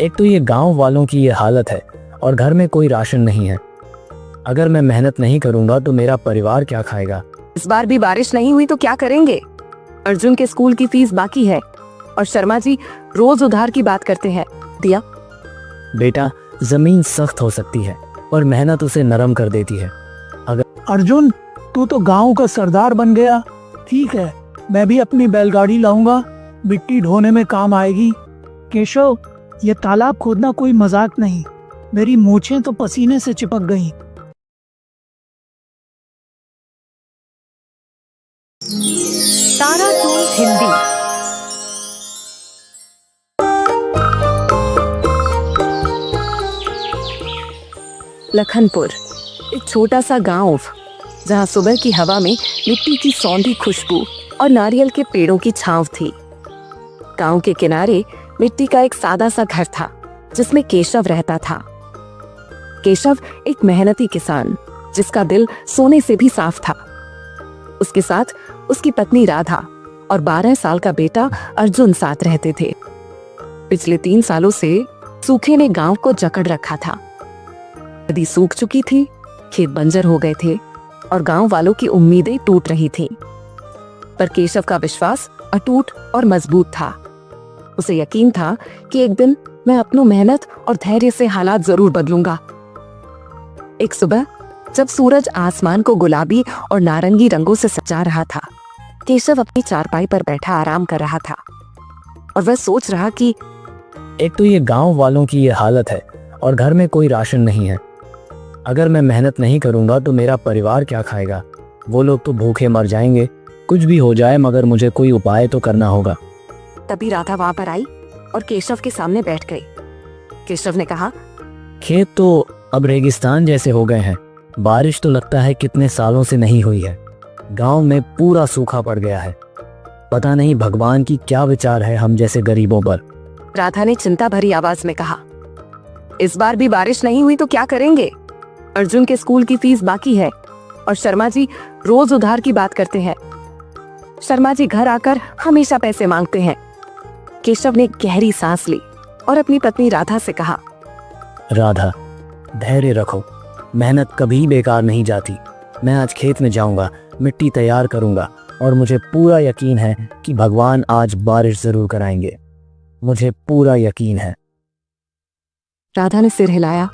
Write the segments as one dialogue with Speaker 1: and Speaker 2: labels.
Speaker 1: एक तो ये गांव वालों की ये हालत है और घर में कोई राशन नहीं है। अगर मैं मेहनत नहीं करूंगा तो मेरा परिवार क्या खाएगा।
Speaker 2: इस बार भी बारिश नहीं हुई तो क्या करेंगे? अर्जुन के स्कूल की फीस बाकी है और शर्मा जी रोज उधार की बात करते हैं। दिया
Speaker 1: बेटा, जमीन सख्त हो सकती है पर मेहनत उसे नरम कर देती है।
Speaker 3: अर्जुन, तू तो गांव का सरदार बन गया। ठीक है, मैं भी अपनी बैलगाड़ी लाऊंगा, मिट्टी ढोने में काम आएगी। केशव, ये तालाब खोदना कोई मजाक नहीं। मेरी मूछें तो पसीने से चिपक गईं।
Speaker 2: तारा टून हिंदी। लखनपुर एक छोटा सा गांव जहां सुबह की हवा में मिट्टी की सौंधी खुशबू और नारियल के पेड़ों की छांव थी। गांव के किनारे मिट्टी का एक सादा सा घर था जिसमें केशव रहता था। केशव एक मेहनती किसान जिसका दिल सोने से भी साफ था। उसके साथ उसकी पत्नी राधा और 12 साल का बेटा अर्जुन साथ रहते थे। पिछले 3 सालों से सूखे ने गांव को जकड़ रखा था। नदी सूख चुकी थी, खेत बंजर हो गए थे और गांव वालों की उम्मीदें टूट रही थीं। पर केशव का विश्वास अटूट और मजबूत था। उसे यकीन था कि एक दिन मैं अपनी मेहनत और धैर्य से हालात जरूर बदलूंगा। एक सुबह जब सूरज आसमान को गुलाबी और नारंगी रंगों से सजा रहा था, केशव अपनी चारपाई पर बैठा आराम कर रहा था और वह सोच रहा कि
Speaker 1: एक तो ये गांव वालों की ये हालत है और घर में कोई राशन नहीं है। अगर मैं मेहनत नहीं करूंगा तो मेरा परिवार क्या खाएगा। वो लोग तो भूखे मर जाएंगे। कुछ भी हो जाए मगर मुझे कोई उपाय तो करना होगा।
Speaker 2: तभी राधा वहां पर आई और केशव के सामने बैठ गई। केशव ने कहा,
Speaker 1: खेत तो अब रेगिस्तान जैसे हो गए हैं। बारिश तो लगता है कितने सालों से नहीं हुई है। गांव में पूरा सूखा पड़ गया है। पता नहीं भगवान की क्या विचार है हम जैसे गरीबों पर।
Speaker 2: राधा ने चिंता भरी आवाज में कहा, इस बार भी बारिश नहीं हुई तो क्या करेंगे? अर्जुन के स्कूल की फीस बाकी है और शर्मा जी रोज उधार की बात करते हैं। शर्मा जी घर आकर हमेशा पैसे मांगते हैं। केशव ने गहरी सांस ली और अपनी पत्नी राधा से कहा,
Speaker 1: राधा, धैर्य रखो। मेहनत कभी बेकार नहीं जाती। मैं आज खेत में जाऊंगा, मिट्टी तैयार करूंगा और मुझे पूरा यकीन है कि भगवान आज बारिश जरूर कराएंगे। मुझे पूरा यकीन है।
Speaker 2: राधा ने सिर हिलाया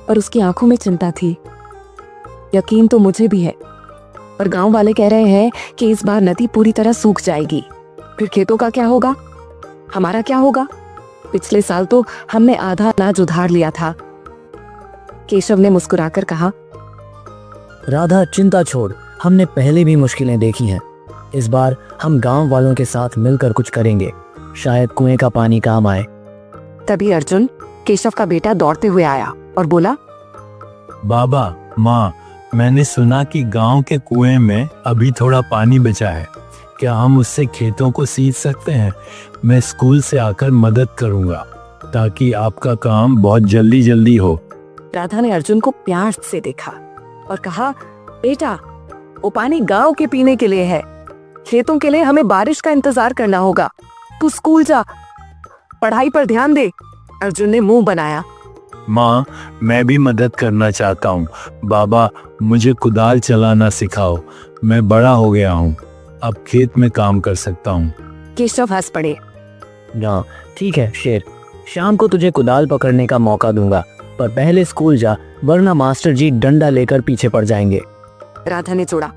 Speaker 2: और उसकी आंखों में चिंता थी। यकीन तो मुझे भी है, पर गांव वाले कह रहे हैं कि इस बार नदी पूरी तरह सूख जाएगी। फिर खेतों का क्या होगा? हमारा क्या होगा? पिछले साल तो हमने आधा अनाज उधार लिया था। केशव ने मुस्कुराकर कहा,
Speaker 1: राधा, चिंता छोड़। हमने पहले भी मुश्किलें देखी हैं। इस बार हम गांव वालों के साथ मिलकर कुछ करेंगे। शायद कुएं का पानी काम आए।
Speaker 2: तभी अर्जुन, केशव का बेटा, दौड़ते हुए आया और बोला,
Speaker 4: बाबा, माँ, मैंने सुना कि गांव के कुएं में अभी थोड़ा पानी बचा है। क्या हम उससे खेतों को सींच सकते हैं? मैं स्कूल से आकर मदद करूंगा ताकि आपका काम बहुत जल्दी जल्दी हो।
Speaker 2: राधा ने अर्जुन को प्यार से देखा और कहा, बेटा, वो पानी गांव के पीने के लिए है। खेतों के लिए हमें बारिश का इंतजार करना होगा। तू स्कूल जा, पढ़ाई पर ध्यान दे। अर्जुन ने मुंह बनाया।
Speaker 4: माँ, मैं भी मदद करना चाहता हूँ। बाबा, मुझे कुदाल चलाना सिखाओ। मैं बड़ा हो गया हूँ, अब खेत में काम कर सकता हूँ।
Speaker 2: केशव हंस पड़े।
Speaker 1: ना, ठीक है शेर, शाम को तुझे कुदाल पकड़ने का मौका दूंगा, पर पहले स्कूल जा, वरना मास्टर जी डंडा लेकर पीछे पड़ जाएंगे।
Speaker 2: राधा ने जोड़ा,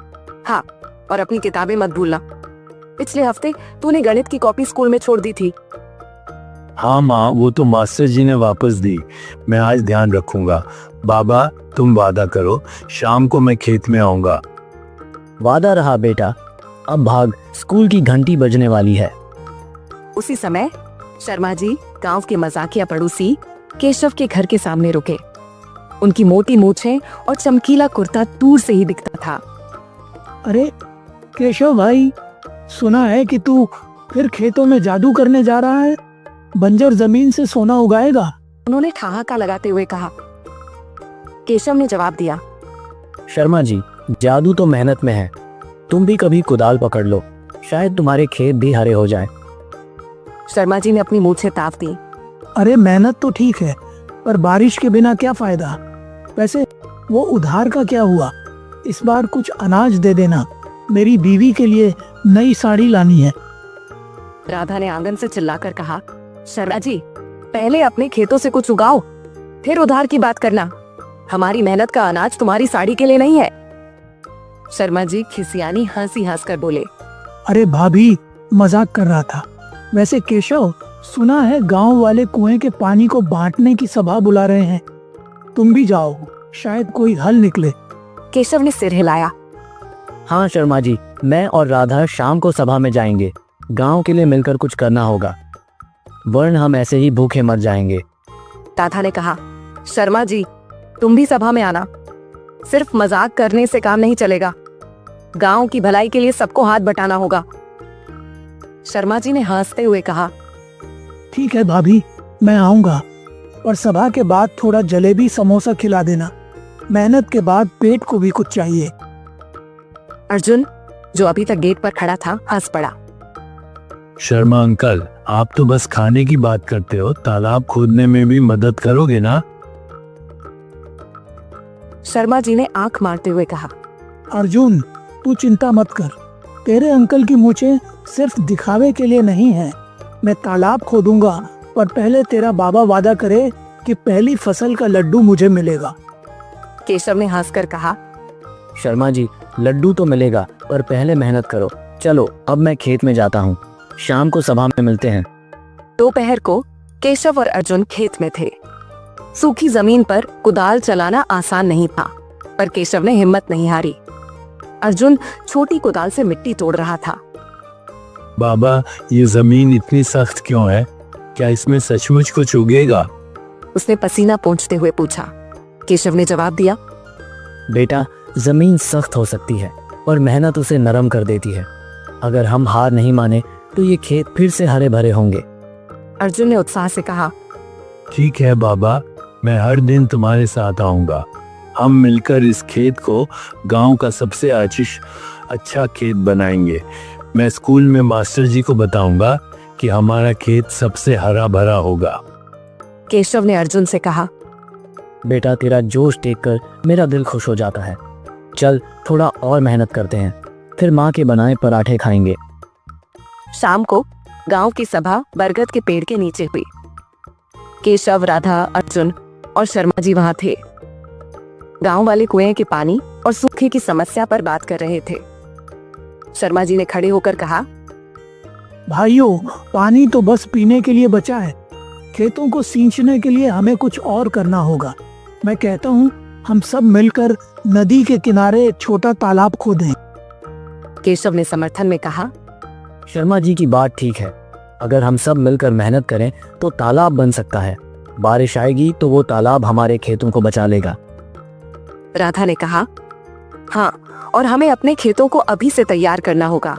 Speaker 2: हाँ, और अपनी किताबें मत भूलना। पिछले हफ्ते तूने गणित की कॉपी स्कूल में छोड़ दी थी।
Speaker 4: हाँ माँ, वो तो मास्टर जी ने वापस दी। मैं आज ध्यान रखूंगा। बाबा, तुम वादा करो, शाम को मैं खेत में आऊंगा।
Speaker 1: वादा रहा बेटा। अब भाग, स्कूल की घंटी बजने वाली है।
Speaker 2: उसी समय शर्मा जी, गांव के मजाकिया पड़ोसी, केशव के घर के सामने रुके। उनकी मोटी मूछें और चमकीला कुर्ता दूर से ही दिखता था।
Speaker 3: अरे केशव भाई, सुना है कि तू फिर खेतों में जादू करने जा रहा है। बंजर जमीन से सोना उगाएगा।
Speaker 2: उन्होंने ठहाका लगाते हुए कहा। केशव ने जवाब दिया,
Speaker 1: शर्मा जी, जादू तो मेहनत में है। तुम भी कभी कुदाल पकड़ लो, शायद तुम्हारे खेत भी हरे हो जाएं।
Speaker 2: शर्मा जी ने अपनी मूछें ताप दी
Speaker 3: अरे मेहनत तो ठीक है, पर बारिश के बिना क्या फायदा। वैसे वो उधार का क्या हुआ? इस बार कुछ अनाज दे देना, मेरी बीवी के लिए नई साड़ी लानी है।
Speaker 2: राधा ने आंगन से चिल्लाकर कहा, शर्मा जी, पहले अपने खेतों से कुछ उगाओ, फिर उधार की बात करना। हमारी मेहनत का अनाज तुम्हारी साड़ी के लिए नहीं है। शर्मा जी खिसियानी हंसी हंसकर बोले,
Speaker 3: अरे भाभी, मजाक कर रहा था। वैसे केशव, सुना है गांव वाले कुएं के पानी को बांटने की सभा बुला रहे हैं, तुम भी जाओ, शायद कोई हल निकले।
Speaker 2: केशव ने सिर हिलाया।
Speaker 1: हाँ शर्मा जी, मैं और राधा शाम को सभा में जाएंगे। गांव के लिए मिलकर कुछ करना होगा, वरना हम ऐसे ही भूखे मर जाएंगे।
Speaker 2: राधा ने कहा, शर्मा जी, तुम भी सभा में आना। सिर्फ मजाक करने से काम नहीं चलेगा, गांव की भलाई के लिए सबको हाथ बटाना होगा। शर्मा जी ने हंसते हुए कहा,
Speaker 3: ठीक है भाभी, मैं आऊंगा, और सभा के बाद थोड़ा जलेबी समोसा खिला देना। मेहनत के बाद पेट को भी कुछ चाहिए।
Speaker 2: अर्जुन, जो अभी तक गेट पर खड़ा था, हंस पड़ा।
Speaker 4: शर्मा अंकल, आप तो बस खाने की बात करते हो, तालाब खोदने में भी मदद करोगे ना?
Speaker 2: शर्मा जी ने आंख मारते हुए कहा,
Speaker 3: अर्जुन, तू चिंता मत कर, तेरे अंकल की मूंछें सिर्फ दिखावे के लिए नहीं है। मैं तालाब खोदूंगा, पर पहले तेरा बाबा वादा करे कि पहली फसल का लड्डू मुझे मिलेगा।
Speaker 2: केशव ने हंसकर कहा,
Speaker 1: शर्मा जी, लड्डू तो मिलेगा, पर पहले मेहनत करो। चलो अब मैं खेत में जाता हूँ, शाम को सभा में मिलते हैं।
Speaker 2: दोपहर को केशव और अर्जुन खेत में थे। सूखी जमीन पर कुदाल चलाना आसान नहीं था, पर केशव ने हिम्मत नहीं हारी। अर्जुन छोटी कुदाल से मिट्टी तोड़ रहा था।
Speaker 4: बाबा, ये जमीन इतनी सख्त क्यों है? क्या इसमें सचमुच कुछ उगेगा?
Speaker 2: उसने पसीना पोंछते हुए पूछा। केशव ने जवाब दिया,
Speaker 1: बेटा, जमीन सख्त हो सकती है, पर मेहनत उसे नरम कर देती है। अगर हम हार नहीं माने तो ये खेत फिर से हरे भरे होंगे।
Speaker 2: अर्जुन ने उत्साह से कहा,
Speaker 4: ठीक है बाबा, मैं हर दिन तुम्हारे साथ आऊंगा। हम मिलकर इस खेत को गांव का सबसे अच्छा खेत बनाएंगे। मैं स्कूल में मास्टर जी को बताऊंगा कि हमारा खेत सबसे हरा भरा होगा।
Speaker 2: केशव ने अर्जुन से कहा,
Speaker 1: बेटा, तेरा जोश देखकर मेरा दिल खुश हो जाता है। चल थोड़ा और मेहनत करते हैं, फिर माँ के बनाए पराठे खाएंगे।
Speaker 2: शाम को गांव की सभा बरगद के पेड़ के नीचे हुई। केशव, राधा, अर्जुन और शर्मा जी वहां थे। गांव वाले कुएं के पानी और सूखे की समस्या पर बात कर रहे थे। शर्मा जी ने खड़े होकर कहा,
Speaker 3: भाइयों, पानी तो बस पीने के लिए बचा है, खेतों को सींचने के लिए हमें कुछ और करना होगा। मैं कहता हूँ हम सब मिलकर नदी के किनारे एक छोटा तालाब खोदें।
Speaker 2: केशव ने समर्थन में कहा,
Speaker 1: शर्मा जी की बात ठीक है। अगर हम सब मिलकर मेहनत करें तो तालाब बन सकता है। बारिश आएगी तो वो तालाब हमारे खेतों को बचा लेगा।
Speaker 2: राधा ने कहा, हाँ, और हमें अपने खेतों को अभी से तैयार करना होगा।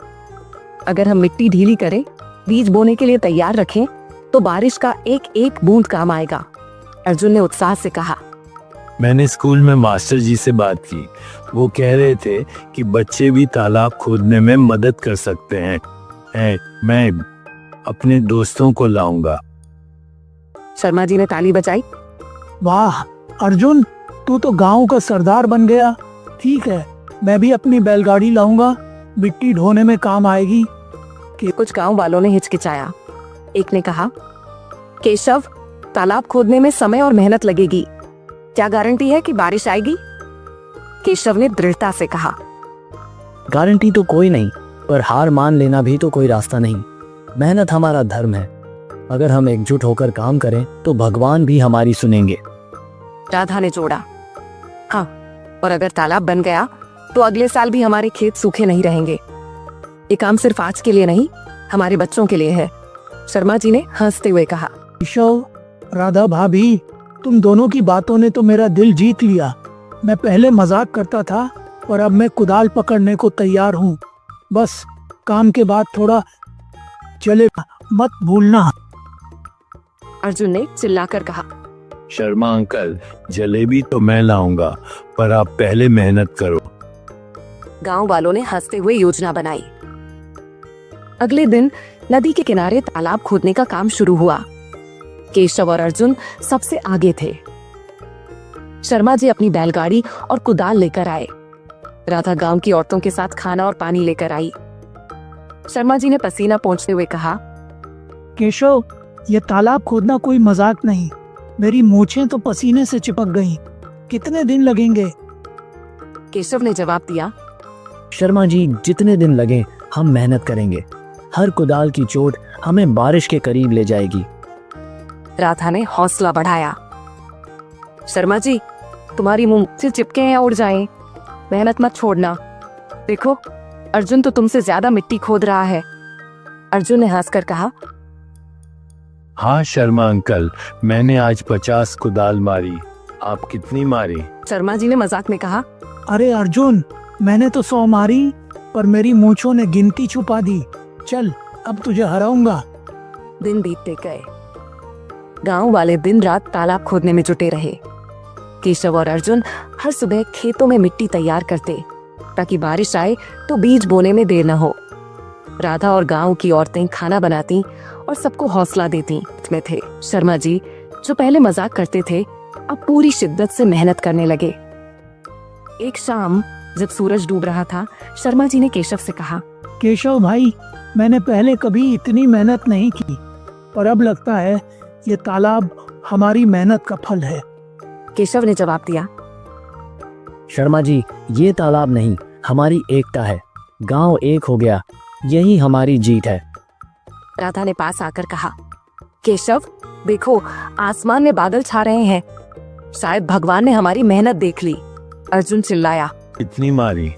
Speaker 2: अगर हम मिट्टी ढीली करें, बीज बोने के लिए तैयार रखें, तो बारिश का एक एक बूंद काम आएगा। अर्जुन ने उत्साह से कहा,
Speaker 4: मैंने स्कूल में मास्टर जी से बात की। वो कह रहे थे कि बच्चे भी तालाब खोदने में मदद कर सकते हैं। मैं अपने दोस्तों को लाऊंगा।
Speaker 2: शर्मा जी ने ताली बजाई।
Speaker 3: वाह अर्जुन, तू तो गांव का सरदार बन गया। ठीक है, मैं भी अपनी बैलगाड़ी लाऊंगा, मिट्टी ढोने में काम आएगी।
Speaker 2: कुछ गांव वालों ने हिचकिचाया। एक ने कहा, केशव, तालाब खोदने में समय और मेहनत लगेगी, क्या गारंटी है कि बारिश आएगी? केशव ने दृढ़ता से कहा,
Speaker 1: गारंटी तो कोई नहीं, पर हार मान लेना भी तो कोई रास्ता नहीं। मेहनत हमारा धर्म है। अगर हम एकजुट होकर काम करें तो भगवान भी हमारी सुनेंगे।
Speaker 2: राधा ने जोड़ा, हाँ, और अगर तालाब बन गया तो अगले साल भी हमारे खेत सूखे नहीं रहेंगे। ये काम सिर्फ आज के लिए नहीं, हमारे बच्चों के लिए है। शर्मा जी ने हंसते हुए कहा।
Speaker 3: केशव, राधा भाभी, तुम दोनों की बातों ने तो मेरा दिल जीत लिया। मैं पहले मजाक करता था और अब मैं कुदाल पकड़ने को तैयार हूँ। बस काम के बाद थोड़ा चलेगा, मत भूलना।
Speaker 2: अर्जुन ने चिल्लाकर कहा।
Speaker 4: शर्मा अंकल, जलेबी तो मैं लाऊंगा, पर आप पहले मेहनत करो।
Speaker 2: गांव वालों ने हंसते हुए योजना बनाई। अगले दिन नदी के किनारे तालाब खोदने का काम शुरू हुआ। केशव और अर्जुन सबसे आगे थे। शर्मा जी अपनी बैलगाड़ी और कुदाल लेकर आए। राधा गांव की औरतों के साथ खाना और पानी लेकर आई। शर्मा जी ने पसीना पोंछते हुए कहा,
Speaker 3: केशव, ये तालाब खोदना कोई मजाक नहीं। मेरी मूछें तो पसीने से चिपक गईं। कितने दिन लगेंगे?
Speaker 2: केशव ने जवाब दिया,
Speaker 1: शर्मा जी, जितने दिन लगे हम मेहनत करेंगे। हर कुदाल की चोट हमें बारिश के करीब ले जाएगी।
Speaker 2: राधा ने हौसला बढ़ाया। शर्मा जी, तुम्हारी मुंह से चिपके या उड़ जाएं, मेहनत मत छोड़ना। देखो, अर्जुन तो तुमसे ज्यादा मिट्टी खोद रहा है। अर्जुन ने हंसकर कहा,
Speaker 4: हाँ शर्मा अंकल, मैंने आज 50 कुदाल मारी। आप कितनी मारी?
Speaker 2: शर्मा जी ने मजाक में कहा,
Speaker 3: अरे अर्जुन, मैंने तो 100 मारी, पर मेरी मूछों ने गिनती छुपा दी। चल, अब तुझे हराऊंगा।
Speaker 2: दिन बीतते गए। गांव वाले दिन रात तालाब खोदने में जुटे रहे। केशव और अर्जुन हर सुबह खेतों में मिट्टी तैयार करते ताकि बारिश आए तो बीज बोने में देर न हो। राधा और गांव की औरतें खाना बनाती और सबको हौसला देती में थे। शर्मा जी, जो पहले मजाक करते थे, अब पूरी शिद्दत से मेहनत करने लगे। एक शाम जब सूरज डूब रहा था, शर्मा जी ने केशव से कहा,
Speaker 3: केशव भाई, मैंने पहले कभी इतनी मेहनत नहीं की, पर अब लगता है ये तालाब हमारी मेहनत का फल है।
Speaker 2: केशव ने जवाब दिया,
Speaker 1: शर्मा जी, ये तालाब नहीं, हमारी एकता है। गांव एक हो गया, यही हमारी जीत है।
Speaker 2: राधा ने पास आकर कहा, केशव देखो, आसमान में बादल छा रहे हैं। शायद भगवान ने हमारी मेहनत देख ली। अर्जुन चिल्लाया,
Speaker 4: कितनी मारी?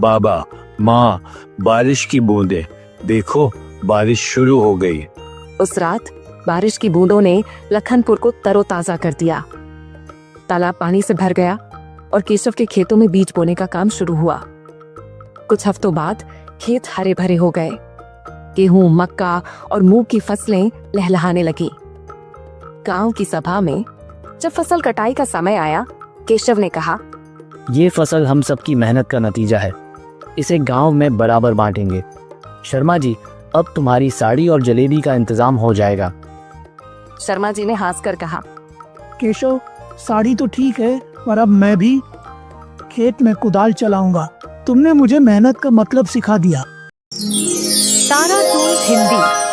Speaker 4: बाबा, माँ, बारिश की बूंदें, देखो बारिश शुरू हो गई।
Speaker 2: उस रात बारिश की बूंदों ने लखनपुर को तरोताजा कर दिया। तालाब पानी से भर गया और केशव के खेतों में बीज बोने का काम शुरू हुआ। कुछ हफ्तों बाद खेत हरे भरे हो गए। गेहूं, मक्का और मूंग की फसलें लहलहाने लगी। गांव की सभा में जब फसल कटाई का समय आया, केशव ने कहा,
Speaker 1: ये फसल हम सबकी मेहनत का नतीजा है। इसे गांव में बराबर बांटेंगे। शर्मा जी, अब तुम्हारी साड़ी और जलेबी का इंतजाम हो जाएगा।
Speaker 2: शर्मा जी ने हंसकर कहा,
Speaker 3: केशव, साड़ी तो ठीक है, पर अब मैं भी खेत में कुदाल चलाऊंगा। तुमने मुझे मेहनत का मतलब सिखा दिया।
Speaker 2: तारा टूल हिंदी।